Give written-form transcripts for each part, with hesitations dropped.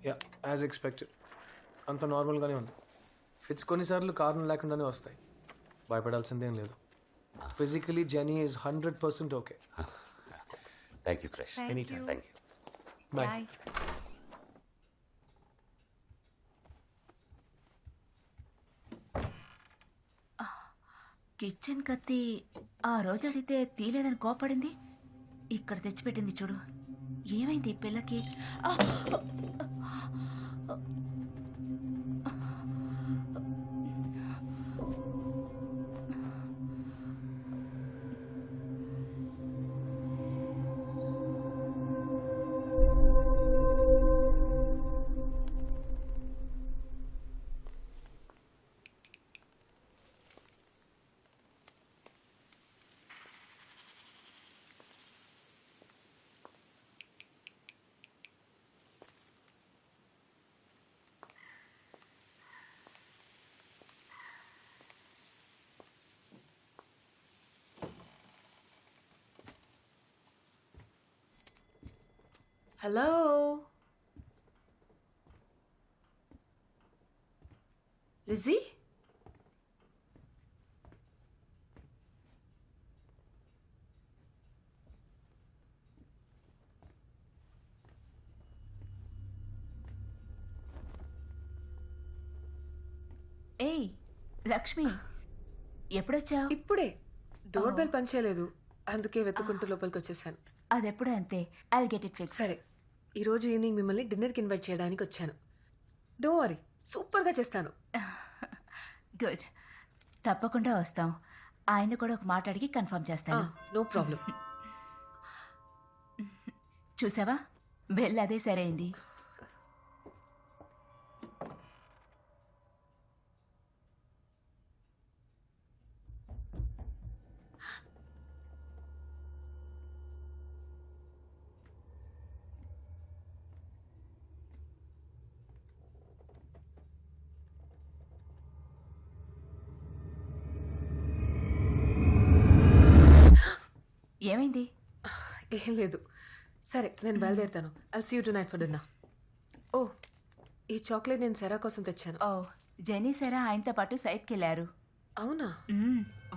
Yeah as expected అంత నార్మల్గానే ఉంది. ఫిట్స్ కొన్నిసార్లు కారణం లేకుండానే వస్తాయి. భయపడాల్సిందేం లేదు. Physically Genie is 100% okay. Thank you Krish. Anytime. Thank you. Bye. Kitchen కత్తి ఆ రోజు అడిగితే తీలేదని కోపడింది. ఇక్కడ తెచ్చిపెట్టింది చూడు. ఏమైంది ఈ పిల్లకి? ఆ! Hello, Lizzie? ఏయ్ లక్ష్మి, ఎప్పుడొచ్చావు? ఇప్పుడే. డోర్ బెల్ పనిచేయలేదు, అందుకే వెతుకుంటూ లోపలికి వచ్చేసాను. అదెప్పుడు అంతే. I'll get it fix. సరే, ఈరోజు ఈవినింగ్ మిమ్మల్ని డిన్నర్కి ఇన్వైట్ చేయడానికి వచ్చాను. డోంట్ వరీ, సూపర్గా చేస్తాను. గుడ్, తప్పకుండా వస్తాం. ఆయన కూడా ఒక మాట అడిగి కన్ఫర్మ్ చేస్తాను. No problem. చూసావా, బెల్ అదే సరైంది. ఏమైంది? ఏం లేదు. సరే, నేను బయలుదేరుతాను. I'll see you tonight for dinner. ఓ, ఈ చాక్లెట్ నేను సెరా కోసం తెచ్చాను. ఓ, జెనీ సరే ఆయనతో పాటు సైట్కి వెళ్ళారు. అవునా?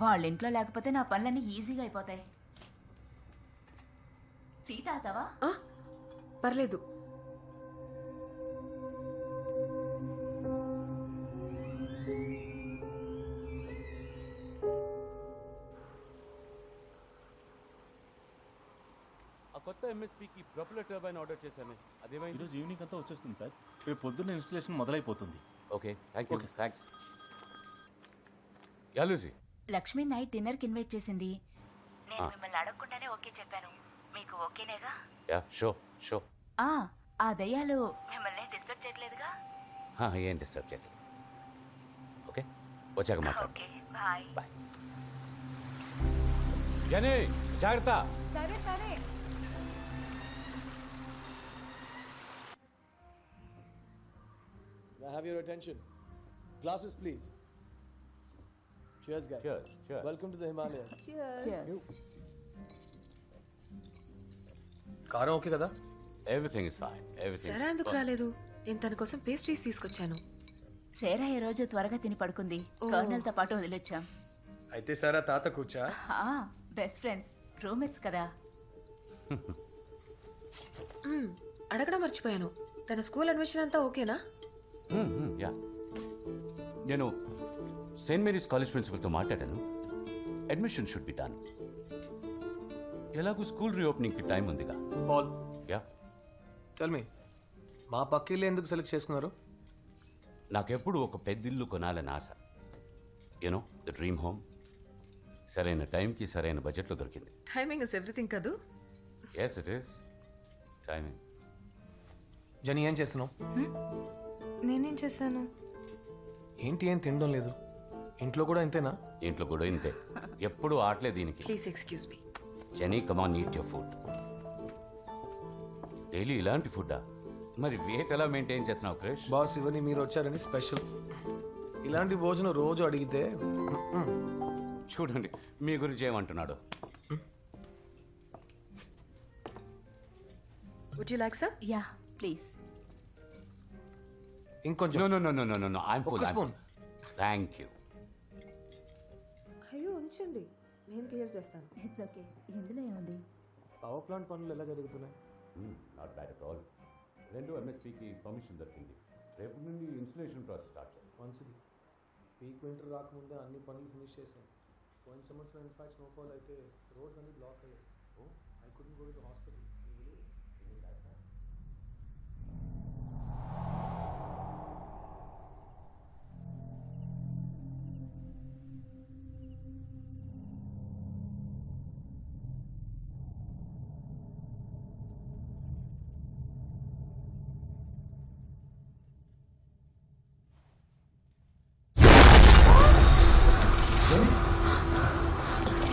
వాళ్ళ ఇంట్లో లేకపోతే నా పనులన్నీ ఈజీగా అయిపోతాయి. టీ తాగుతావా? పర్లేదు. కొత్త ఎంఎస్పీకి ప్రొపెల్లర్ టర్బైన్ ఆర్డర్ చేశాను. అదేమైంది? ఈరోజు ఈవినింగ్ అంతా వచ్చేస్తుంది సార్. రేపు పొద్దున్న ఇన్స్టలేషన్ మొదలైపోతుంది. Okay, thank you. Thanks. Yeah Lucy. Lakshmi night డిన్నర్కి ఇన్వైట్ చేసింది. నేను మిమ్మల్ని అడగకుండానే ఓకే చెప్పాను. మీకు ఓకేనేగా? Yeah, show show. ఆ దయ్యాలు మిమ్మల్ని డిస్టర్బ్ చేయట్లేదుగా? ఏం డిస్టర్బ్ చేయట్లేదు. ఓకే, వచ్చాక మాట్లాడు. Okay, bye. బాయ్. జనీ, జాగ్రత్త. సరే సరే. I have your attention. Glasses, please. Cheers, guys. Cheers, cheers. Welcome to the Himalayas. Cheers. కారం ఓకే కదా? Everything is fine. Everything. Cera ఎందుకు రాలేదు? నేను తన కోసం పేస్ట్రీస్ తీసుకొచ్చాను. సేరా ఈ రోజు త్వరగా తిని పడుకుంది. కర్నల్తో పాటు వదిలొచ్చాం. అయితే సారా తాత కూర్చా. బెస్ట్ ఫ్రెండ్స్, రూమ్మేట్స్ కదా. అడగడం మర్చిపోయాను. తన స్కూల్ అడ్మిషన్ అంతా ఓకేనా? యా, నేను సెయింట్ మేరీస్ కాలేజ్ ప్రిన్సిపల్తో మాట్లాడాను. Admission should be done. ఎలాగూ స్కూల్ రీఓపెనింగ్కి టైం ఉందిగా. పాల్, యా, టెల్ మీ, మా పక్కిల్లు ఎందుకు సెలెక్ట్ చేసుకున్నారు? నాకెప్పుడు ఒక పెద్దిల్లు కొనాలని ఆశ. You know, the dream home. సరైన టైంకి సరైన బడ్జెట్లో దొరికింది. టైమింగ్ ఇస్ ఎవ్రీథింగ్ కదూ. Yes it is timing. Jenny, ఏం చేస్తున్నావు? నేనేం చేశాను? ఏంటి, ఏం తినడం లేదు? ఇంట్లో కూడా ఇంతేనా? ఇంట్లో కూడా ఇంతే, ఎప్పుడు ఆటలే దీనికి. Please excuse me. Genie, come on, eat your food. Daily ఇలాంటి ఫుడ్డా? మరి వెయిట్ ఎలా మెయింటైన్ చేస్తున్నావు క్రిష్? బాస్, ఇవన్నీ మీరు వచ్చారని స్పెషల్. ఇలాంటి భోజనం రోజు అడిగితే చూడండి మీ గురించి ఏమంటున్నాడు. Would you like some? Yeah please. ఇంకొంచెం. No no no no no no no I'm full ఒక్క స్పూన్. Thank you. అయ్యో ఉంచండి, నేను క్లియర్ చేస్తాను. It's okay. ఎందులో ఏముంది? పవర్ ప్లాంట్ పనులు ఎలా జరుగుతున్నాయి? Not bad at all. 2 ఎంఎస్పీకి పర్మిషన్ దొరికింది. రేపు నుండి ఇన్స్టలేషన్ ప్రాసెస్ స్టార్ట్ చేస్తాం. మంచిది. పీక్ వింటర్ రాకముందే అన్ని పనులు ఫినిష్ చేశాను. పోయిన సంవత్సరం ఇన్ఫాక్ట్ స్నోఫాల్ అయితే రోడ్స్ అన్ని బ్లాక్ అయ్యాయి. I couldn't go to hospital.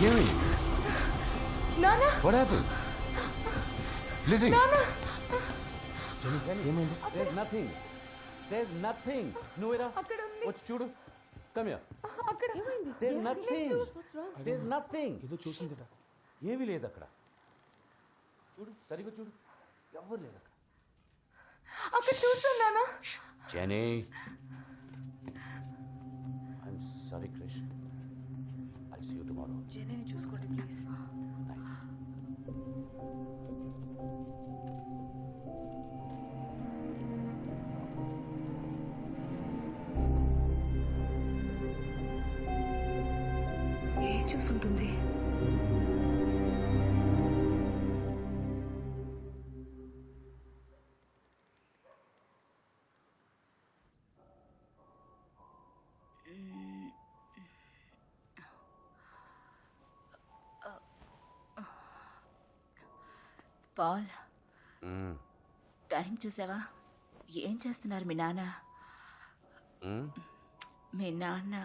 ఏమైంది? నానా What happened? Lizzie. ఏమైంది? There's nothing. There's nothing. నువ్వేరా అక్కడ ఉంది. వచ్చి చూడు. Come here. అక్కడ There's nothing. There's nothing. ఏదో చూసిందిట. ఏమీ లేదు అక్కడ. చూడు సరిగ్గా చూడు. ఎవరు లేదు అక్కడ. అక్కడ చూస్తాను నానా. Jenny. I'm sorry, Krish. I'll see you tomorrow. జెన్నీని చూసుకోండి ప్లీజ్. ఏం చూసుంటుంది? Paul, Mm. టైం చూసావా? ఏం చేస్తున్నారు మీ నాన్న? Mm. మీ నాన్న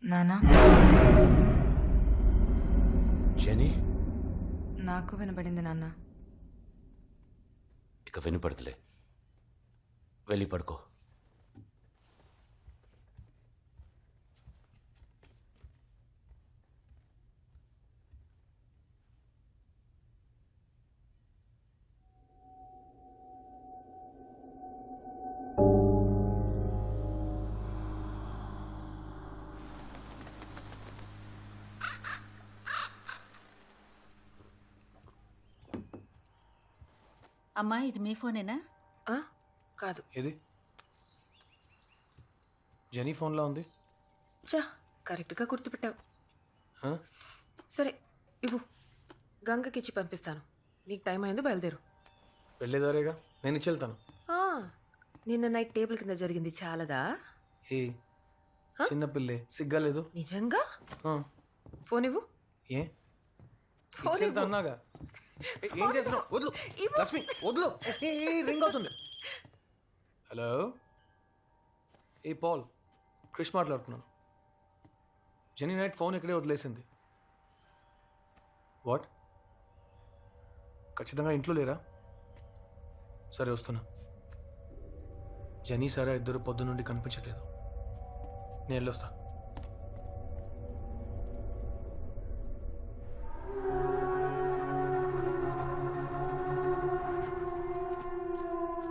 నానా Jenny. నాకు వినపడింది నాన్న. ఇక వినపడదులే. వెళ్ళి పడుకో. అమ్మా, ఇది మీ ఫోనేనా? ఆ? కాదు. ఏది? జెనీ ఫోన్లో ఉంది. చా, కరెక్ట్గా గుర్తుపెట్టావు. ఆ? సరే ఇవ్వు, గంగకి ఇచ్చి పంపిస్తాను. నీకు టైం అయిందో బయలుదేరు. వెళ్ళేదారేగా, నేను ఇచ్చి వెళ్తాను. ఆ, నిన్న నైట్ టేబుల్ కింద జరిగింది చాలదా? ఏ చిన్న పిల్లే, సిగ్గా లేదు. నిజంగా? ఆ, ఫోన్ ఇవ్వు. ఏ ఫోన్ ఇచ్చి వెళ్తా అన్నాగా. ఏం చేస్తున్నావు? వదులు లక్ష్మి, వదులు. రింగ్ అవుతుంది. హలో, ఏ పాల్, క్రిష్ మాట్లాడుతున్నాను. జెనీ నైట్ ఫోన్ ఇక్కడే వదిలేసింది. వాట్? ఖచ్చితంగా ఇంట్లో లేరా? సరే వస్తున్నా. జెనీ సారా ఇద్దరు పొద్దు నుండి కనిపించట్లేదు. నేను వెళ్ళొస్తా.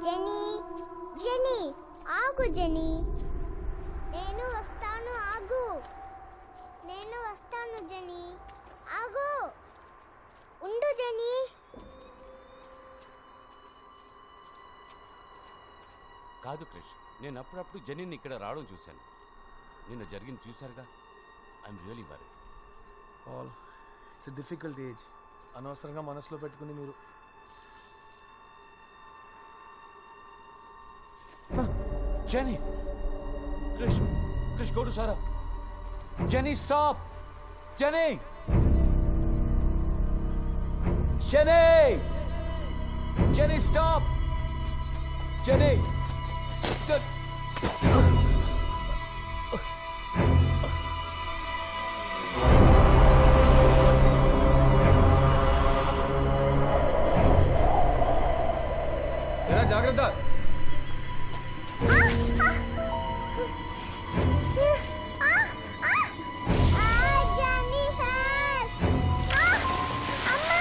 జెనీ, జెనీ ఆగు జెనీ, నేను వస్తాను ఆగు, నేను వస్తాను జెనీ, ఆగు, ఉండు జెనీ. కాదు క్రిష్, నేను అప్పుడప్పుడు జెనీని ఇక్కడ రావడం చూశాను. నిన్న జరిగింది చూశారుగా. I'm really worry. Paul, it's difficult age. అనవసరంగా మనసులో పెట్టుకుని మీరు. Jenny! Krish! Krish, go to Sarah! Jenny, stop! Jenny! Jenny! Jenny, stop! Jenny! ఎలా జాగ్రత్త. జెనీ హెల్ప్, అమ్మా,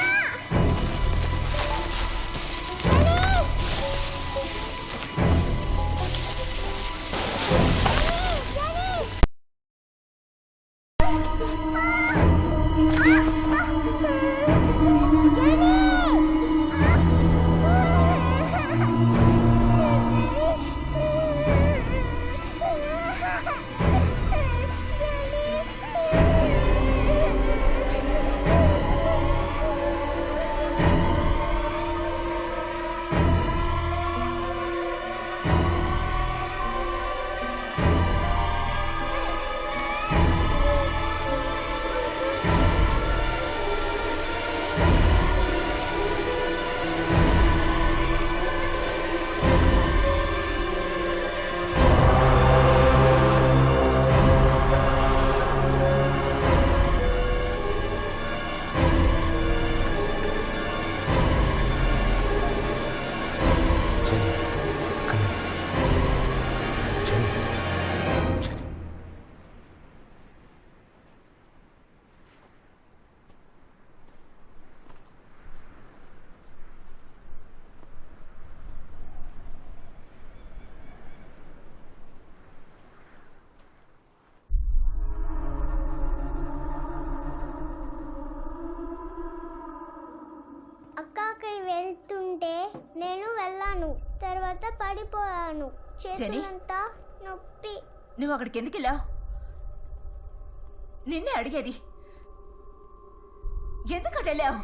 అక్క అక్కడికి వెళ్తుంటే నేను వెళ్ళాను, తర్వాత పడిపోయాను, చేతులంతా నొప్పి. నువ్వు అక్కడికి ఎందుకు వెళ్ళావు? నిన్నే అడిగేది. ఎందుకటి వెళ్ళావు?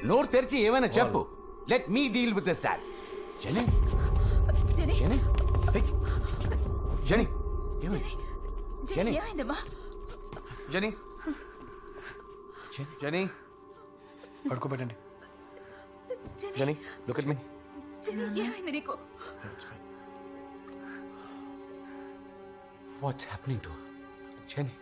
నోరు తెరిచి ఏమైనా చెప్పు. Let me deal with this dad. Jenny! Jenny, Jenny! Jenny! ఏమైంది? జెనీ, ఏమైందమ్మా? జెనీ! జెనీ! పడుకోబెట్టండి. Jenny, Jenny, look at me. Jenny, ఏమైంది నీకు? What's happening to her? Jenny?